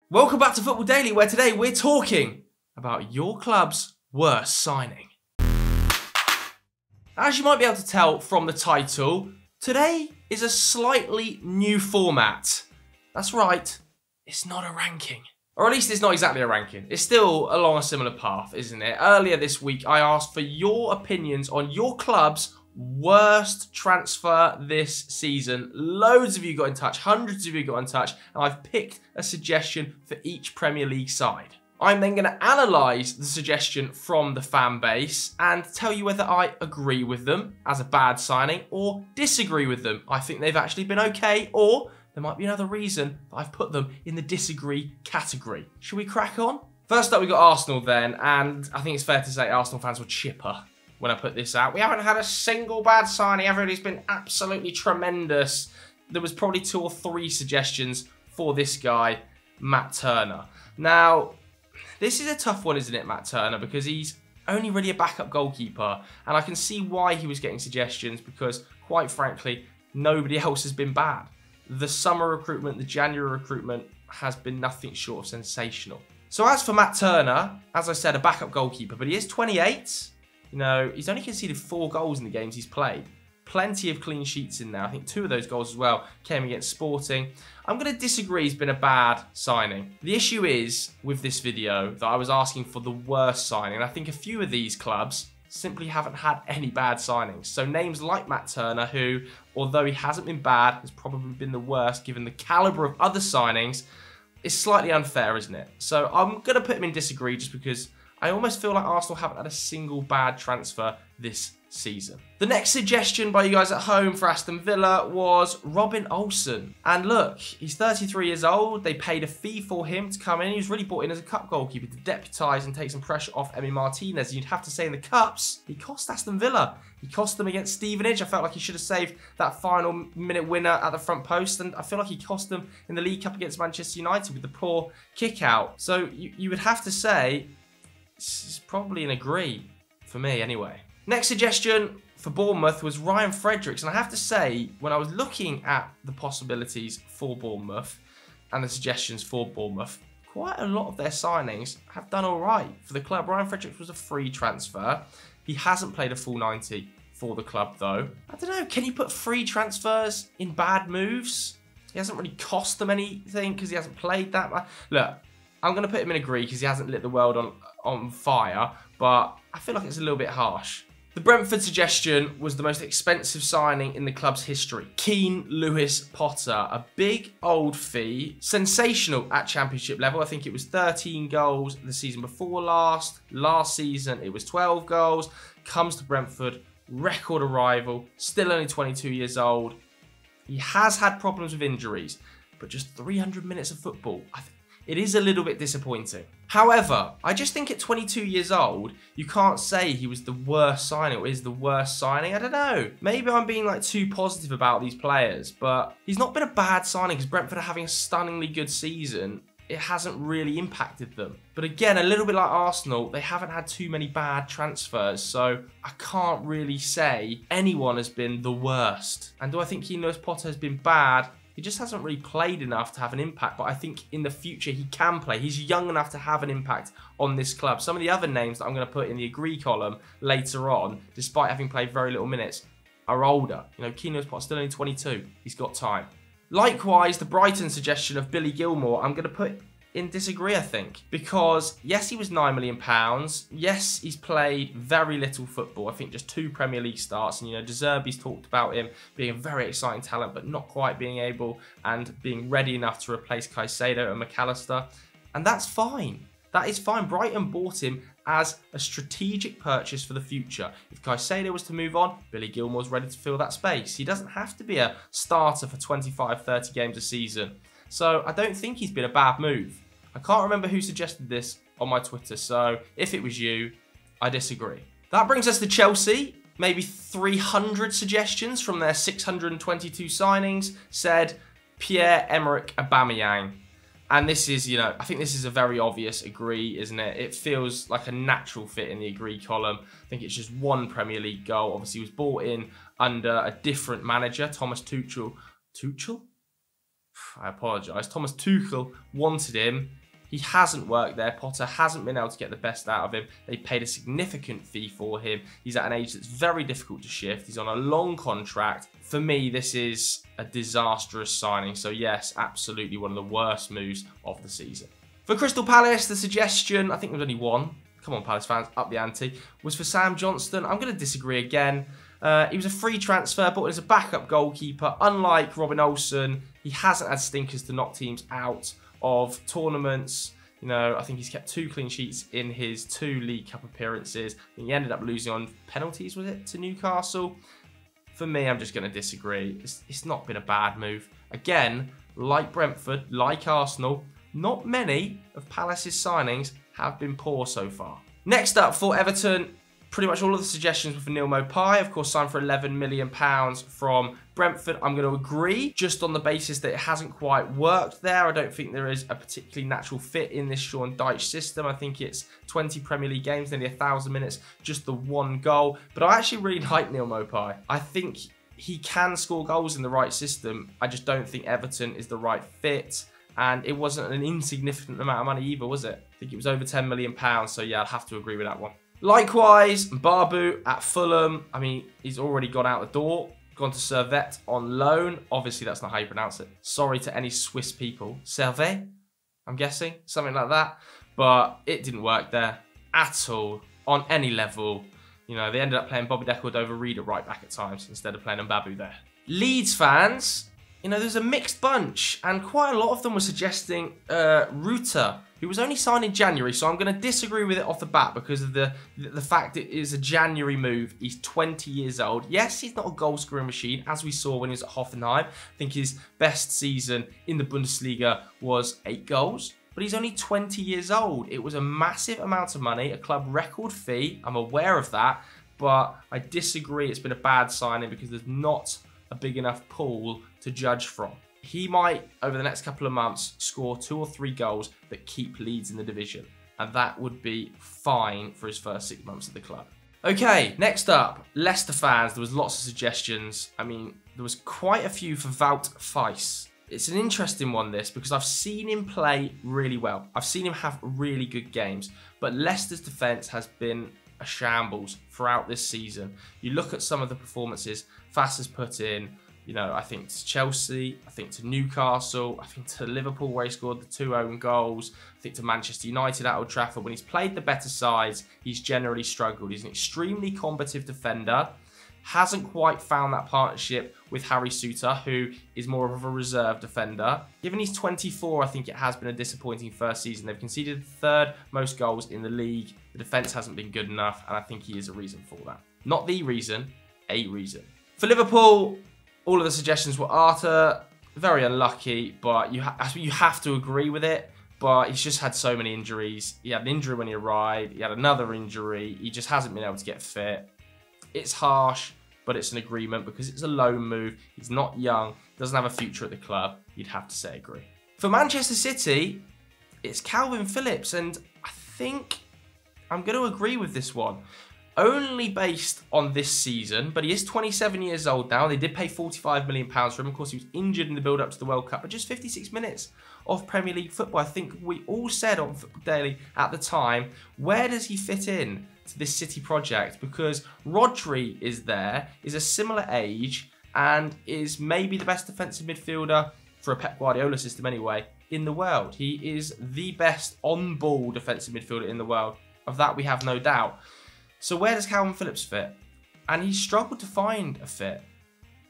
Welcome back to Football Daily, where today we're talking about your club's worst signing. As you might be able to tell from the title, today is a slightly new format. That's right, it's not a ranking. Or at least it's not exactly a ranking. It's still along a similar path, isn't it? Earlier this week, I asked for your opinions on your club's worst transfer this season. Loads of you got in touch, hundreds of you got in touch, and I've picked a suggestion for each Premier League side. I'm then going to analyse the suggestion from the fan base and tell you whether I agree with them as a bad signing or disagree with them. I think they've actually been okay, or there might be another reason that I've put them in the disagree category. Should we crack on? First up, we got Arsenal then, and I think it's fair to say Arsenal fans were chipper when I put this out. We haven't had a single bad signing. Everybody's been absolutely tremendous. There was probably 2 or 3 suggestions for this guy, Matt Turner. Now, this is a tough one, isn't it, Matt Turner? Because he's only really a backup goalkeeper. And I can see why he was getting suggestions because, quite frankly, nobody else has been bad. The summer recruitment, the January recruitment has been nothing short of sensational. So as for Matt Turner, as I said, a backup goalkeeper, but he is 28. You know, he's only conceded 4 goals in the games he's played. Plenty of clean sheets in there. I think 2 of those goals as well came against Sporting. I'm going to disagree he's been a bad signing. The issue is, with this video, that I was asking for the worst signing. And I think a few of these clubs simply haven't had any bad signings. So names like Matt Turner, who, although he hasn't been bad, has probably been the worst given the calibre of other signings, is slightly unfair, isn't it? So I'm going to put him in disagree just because I almost feel like Arsenal haven't had a single bad transfer this season. The next suggestion by you guys at home for Aston Villa was Robin Olsen. And look, he's 33 years old. They paid a fee for him to come in. He was really brought in as a cup goalkeeper to deputise and take some pressure off Emi Martinez. And you'd have to say in the cups, he cost Aston Villa. He cost them against Stevenage. I felt like he should have saved that final minute winner at the front post. And I feel like he cost them in the League Cup against Manchester United with the poor kick out. So you would have to say it's probably an agree for me anyway. Next suggestion for Bournemouth was Ryan Fredericks. And I have to say, when I was looking at the possibilities for Bournemouth and the suggestions for Bournemouth, quite a lot of their signings have done all right for the club. Ryan Fredericks was a free transfer. He hasn't played a full 90 for the club though. I don't know, can you put free transfers in bad moves? He hasn't really cost them anything because he hasn't played that much. Look, I'm going to put him in agree because he hasn't lit the world on fire, but I feel like it's a little bit harsh. The Brentford suggestion was the most expensive signing in the club's history. Keane Lewis Potter, a big old fee, sensational at championship level. I think it was 13 goals the season before last. Last season it was 12 goals. Comes to Brentford, record arrival, still only 22 years old. He has had problems with injuries, but just 300 minutes of football. It is a little bit disappointing. However, I just think at 22 years old, you can't say he was the worst signing or is the worst signing. I don't know. Maybe I'm being like too positive about these players, but he's not been a bad signing because Brentford are having a stunningly good season. It hasn't really impacted them. But again, a little bit like Arsenal, they haven't had too many bad transfers, so I can't really say anyone has been the worst. And do I think Keane Lewis Potter has been bad? He just hasn't really played enough to have an impact, but I think in the future he can play. He's young enough to have an impact on this club. Some of the other names that I'm going to put in the agree column later on, despite having played very little minutes, are older. You know, Keane Lewis Potter's still only 22. He's got time. Likewise, the Brighton suggestion of Billy Gilmour, I'm going to put in disagree, I think. Because, yes, he was £9 million. Yes, he's played very little football. I think just 2 Premier League starts. And, you know, De Zerbi's talked about him being a very exciting talent, but not quite being able and being ready enough to replace Caicedo and McAllister. And that's fine. That is fine. Brighton bought him as a strategic purchase for the future. If Caicedo was to move on, Billy Gilmour's ready to fill that space. He doesn't have to be a starter for 25, 30 games a season. So I don't think he's been a bad move. I can't remember who suggested this on my Twitter, so if it was you, I disagree. That brings us to Chelsea. Maybe 300 suggestions from their 622 signings said Pierre-Emerick Aubameyang. And this is, you know, I think this is a very obvious agree, isn't it? It feels like a natural fit in the agree column. I think it's just 1 Premier League goal. Obviously, he was brought in under a different manager, Thomas Tuchel. Tuchel? I apologise. Thomas Tuchel wanted him. He hasn't worked there. Potter hasn't been able to get the best out of him. They paid a significant fee for him. He's at an age that's very difficult to shift. He's on a long contract. For me, this is a disastrous signing. So yes, absolutely one of the worst moves of the season. For Crystal Palace, the suggestion, I think there was only one, come on Palace fans, up the ante, was for Sam Johnston. I'm going to disagree again. He was a free transfer, but as a backup goalkeeper, unlike Robin Olsen, he hasn't had stinkers to knock teams out of tournaments. You know, I think he's kept 2 clean sheets in his 2 League Cup appearances. He ended up losing on penalties, was it, to Newcastle? For me, I'm just going to disagree. It's not been a bad move. Again, like Brentford, like Arsenal, not many of Palace's signings have been poor so far. Next up for Everton, pretty much all of the suggestions were for Neal Maupay, of course signed for £11 million from Brentford. I'm going to agree, just on the basis that it hasn't quite worked there. I don't think there is a particularly natural fit in this Sean Dyche system. I think it's 20 Premier League games, nearly 1,000 minutes, just the 1 goal. But I actually really like Neal Maupay. I think he can score goals in the right system. I just don't think Everton is the right fit. And it wasn't an insignificant amount of money either, was it? I think it was over £10 million. So yeah, I'd have to agree with that one. Likewise, Babu at Fulham. I mean, he's already gone out the door, gone to Servette on loan. Obviously, that's not how you pronounce it. Sorry to any Swiss people. Servette, I'm guessing, something like that. But it didn't work there at all, on any level. You know, they ended up playing Bobby Deckard over Reed at right back at times, instead of playing Babu there. Leeds fans, you know, there's a mixed bunch, and quite a lot of them were suggesting Ruta, who was only signed in January, so I'm going to disagree with it off the bat because of the fact it is a January move. He's 20 years old. Yes, he's not a goal-scoring machine, as we saw when he was at Hoffenheim. I think his best season in the Bundesliga was 8 goals, but he's only 20 years old. It was a massive amount of money, a club record fee. I'm aware of that, but I disagree. It's been a bad signing because there's not a big enough pool to judge from. He might, over the next couple of months, score 2 or 3 goals that keep Leeds in the division. And that would be fine for his first 6 months at the club. Okay, next up, Leicester fans. There was lots of suggestions. I mean, there was quite a few for Wout Faes. It's an interesting one, this, because I've seen him play really well. I've seen him have really good games. But Leicester's defence has been a shambles throughout this season. You look at some of the performances Faes has put in. You know, I think to Chelsea, I think to Newcastle, I think to Liverpool where he scored the 2 own goals, I think to Manchester United at Old Trafford. When he's played the better sides, he's generally struggled. He's an extremely combative defender, hasn't quite found that partnership with Harry Souttar, who is more of a reserve defender. Given he's 24, I think it has been a disappointing first season. They've conceded the 3rd most goals in the league. The defence hasn't been good enough, and I think he is a reason for that. Not the reason, a reason. For Liverpool, all of the suggestions were Arthur. Very unlucky, but you have to agree with it. But he's just had so many injuries. He had an injury when he arrived. He had another injury. He just hasn't been able to get fit. It's harsh, but it's an agreement because it's a loan move. He's not young. Doesn't have a future at the club. You'd have to say agree. For Manchester City, it's Callum Phillips. And I think I'm going to agree with this one. Only based on this season, but he is 27 years old now. They did pay £45 million for him. Of course, he was injured in the build-up to the World Cup, but just 56 minutes of Premier League football. I think we all said on Football Daily at the time, where does he fit in to this City project? Because Rodri is there, is a similar age, and is maybe the best defensive midfielder, for a Pep Guardiola system anyway, in the world. He is the best on-ball defensive midfielder in the world. Of that, we have no doubt. So where does Callum Phillips fit? And he's struggled to find a fit.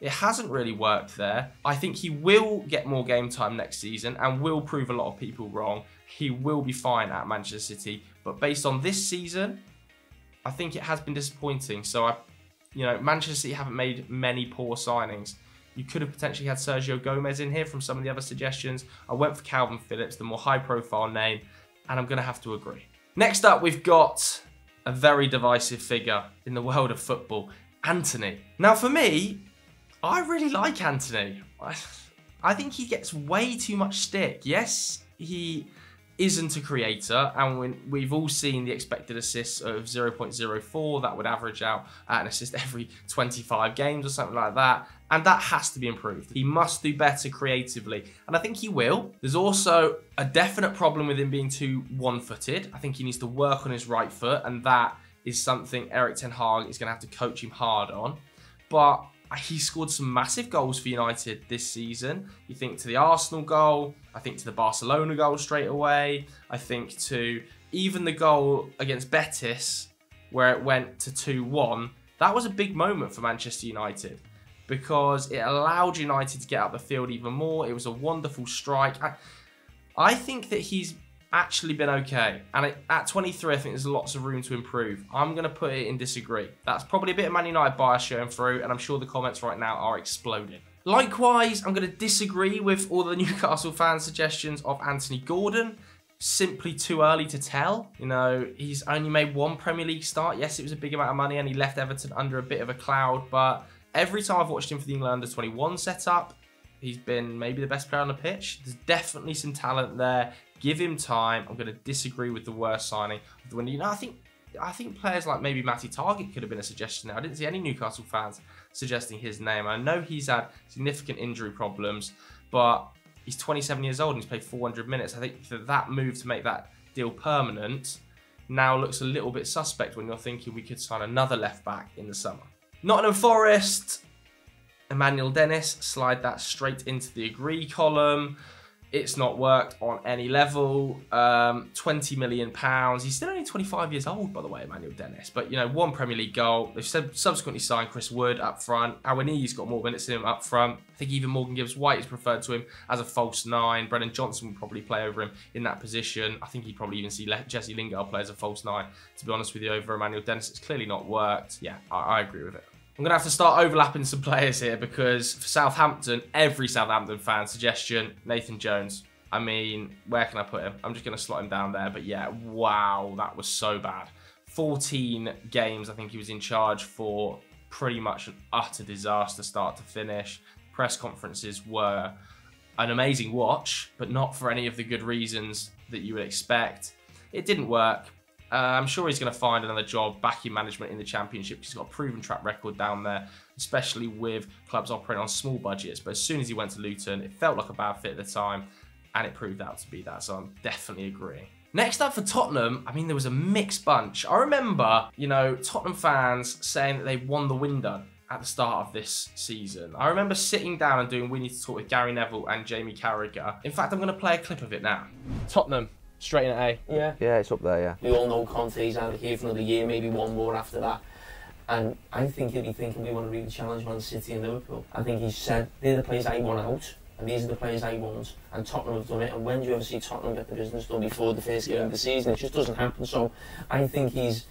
It hasn't really worked there. I think he will get more game time next season and will prove a lot of people wrong. He will be fine at Manchester City. But based on this season, I think it has been disappointing. So, Manchester City haven't made many poor signings. You could have potentially had Sergio Gomez in here from some of the other suggestions. I went for Callum Phillips, the more high-profile name, and I'm going to have to agree. Next up, we've got a very divisive figure in the world of football, Antony. Now, for me, I really like Antony. I think he gets way too much stick. Yes, he isn't a creator, and we've all seen the expected assists of 0.04, that would average out at an assist every 25 games or something like that, and that has to be improved. He must do better creatively, and I think he will. There's also a definite problem with him being too one-footed. I think he needs to work on his right foot, and that is something Erik ten Hag is going to have to coach him hard on. But he scored some massive goals for United this season. You think to the Arsenal goal, I think to the Barcelona goal straight away, I think to even the goal against Betis where it went to 2-1. That was a big moment for Manchester United because it allowed United to get up the field even more. It was a wonderful strike. I think that he's actually been okay, and at 23 I think there's lots of room to improve. I'm going to put it in disagree. That's probably a bit of Man United bias showing through, and I'm sure the comments right now are exploding. Likewise, I'm going to disagree with all the Newcastle fan suggestions of Anthony Gordon. Simply too early to tell. You know, he's only made one Premier League start. Yes, it was a big amount of money and he left Everton under a bit of a cloud, but every time I've watched him for the England under-21 setup, he's been maybe the best player on the pitch. There's definitely some talent there. Give him time. I'm going to disagree with the worst signing of the window. You know, I think players like maybe Matty Targett could have been a suggestion there. I didn't see any Newcastle fans suggesting his name. I know he's had significant injury problems, but he's 27 years old and he's played 400 minutes. I think that move to make that deal permanent now looks a little bit suspect when you're thinking we could sign another left back in the summer. Nottingham Forest, Emmanuel Dennis, slide that straight into the agree column. It's not worked on any level. £20 million. He's still only 25 years old, by the way, Emmanuel Dennis. But, you know, one Premier League goal. They've subsequently signed Chris Wood up front. Awaniyi's got more minutes than him up front. I think even Morgan Gibbs-White is preferred to him as a false nine. Brennan Johnson would probably play over him in that position. I think he'd probably even see Jesse Lingard play as a false nine, to be honest with you, over Emmanuel Dennis. It's clearly not worked. Yeah, I agree with it. I'm going to have to start overlapping some players here because for Southampton, every Southampton fan suggestion, Nathan Jones. I mean, where can I put him? I'm just going to slot him down there. But yeah, wow, that was so bad. 14 games, I think he was in charge for. Pretty much an utter disaster start to finish. Press conferences were an amazing watch, but not for any of the good reasons that you would expect. It didn't work. I'm sure he's going to find another job back in management in the Championship. He's got a proven track record down there, especially with clubs operating on small budgets. But as soon as he went to Luton, it felt like a bad fit at the time, and it proved out to be that. So I'm definitely agreeing. Next up for Tottenham, I mean, there was a mixed bunch. I remember, you know, Tottenham fans saying that they won the window at the start of this season. I remember sitting down and doing We Need to Talk with Gary Neville and Jamie Carragher. In fact, I'm going to play a clip of it now. Tottenham. Straight in at A. Yeah, it's up there, yeah. We all know Conte's out here for another year, maybe one more after that. And I think he'll be thinking we want to really challenge Man City and Liverpool. I think he's said, they're the players I want out, and these are the players I want. And Tottenham have done it, and when do you ever see Tottenham get the business done before the first game of the season? It just doesn't happen. So I think he's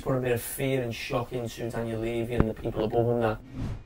put a bit of fear and shock into Daniel Levy and the people above him there.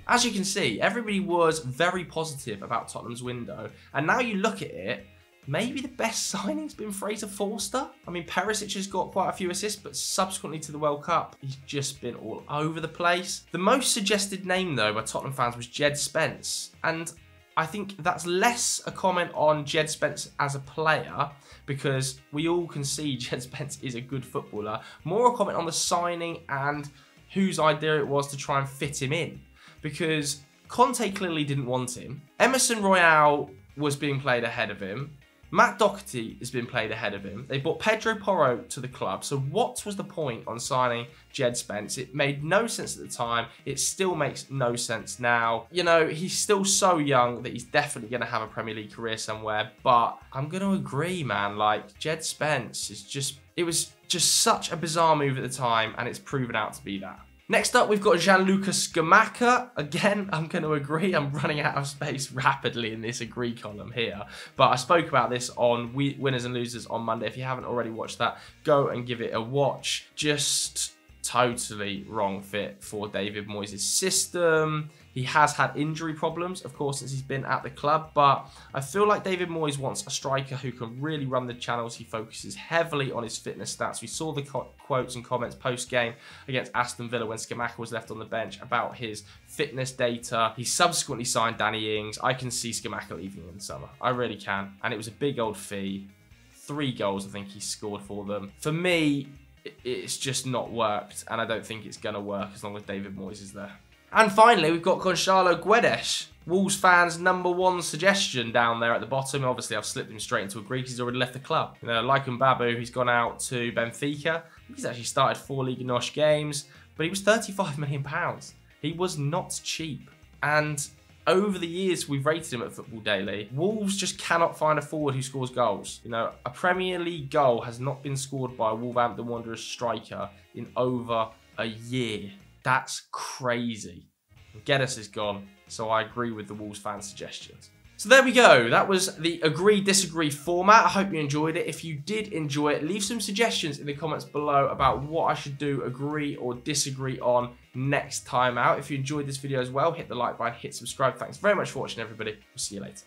As you can see, everybody was very positive about Tottenham's window. And now you look at it, maybe the best signing's been Fraser Forster. I mean, Perisic has got quite a few assists, but subsequently to the World Cup, he's just been all over the place. The most suggested name, though, by Tottenham fans was Jed Spence. And I think that's less a comment on Jed Spence as a player, because we all can see Jed Spence is a good footballer. More a comment on the signing and whose idea it was to try and fit him in. Because Conte clearly didn't want him. Emerson Royale was being played ahead of him. Matt Doherty has been played ahead of him. They brought Pedro Porro to the club. So what was the point on signing Jed Spence? It made no sense at the time. It still makes no sense now. You know, he's still so young that he's definitely going to have a Premier League career somewhere. But I'm going to agree, man. Like, Jed Spence is just... It was just such a bizarre move at the time, and it's proven out to be that. Next up, we've got Gianluca Scamacca. Again, I'm going to agree. I'm running out of space rapidly in this agree column here. But I spoke about this on Winners and Losers on Monday. If you haven't already watched that, go and give it a watch. Just totally wrong fit for David Moyes' system. He has had injury problems, of course, since he's been at the club, but I feel like David Moyes wants a striker who can really run the channels. He focuses heavily on his fitness stats. We saw the quotes and comments post-game against Aston Villa when Scamacca was left on the bench about his fitness data. He subsequently signed Danny Ings. I can see Scamacca leaving in the summer. I really can. And it was a big old fee. 3 goals I think he scored for them. For me, it's just not worked, and I don't think it's going to work as long as David Moyes is there. And finally, we've got Gonçalo Guedes, Wolves fans' #1 suggestion down there at the bottom. Obviously, I've slipped him straight into a Greek because he's already left the club. You know, like Mbabu, he's gone out to Benfica. He's actually started 4 Liga NOS games, but he was £35 million. He was not cheap. And over the years we've rated him at Football Daily, Wolves just cannot find a forward who scores goals. You know, a Premier League goal has not been scored by a Wolverhampton Wanderers striker in over a year. That's crazy. Guedes is gone, so I agree with the Wolves fan suggestions. So there we go. That was the agree-disagree format. I hope you enjoyed it. If you did enjoy it, leave some suggestions in the comments below about what I should do, agree or disagree on next time out. If you enjoyed this video as well, hit the like button, hit subscribe. Thanks very much for watching, everybody. We'll see you later.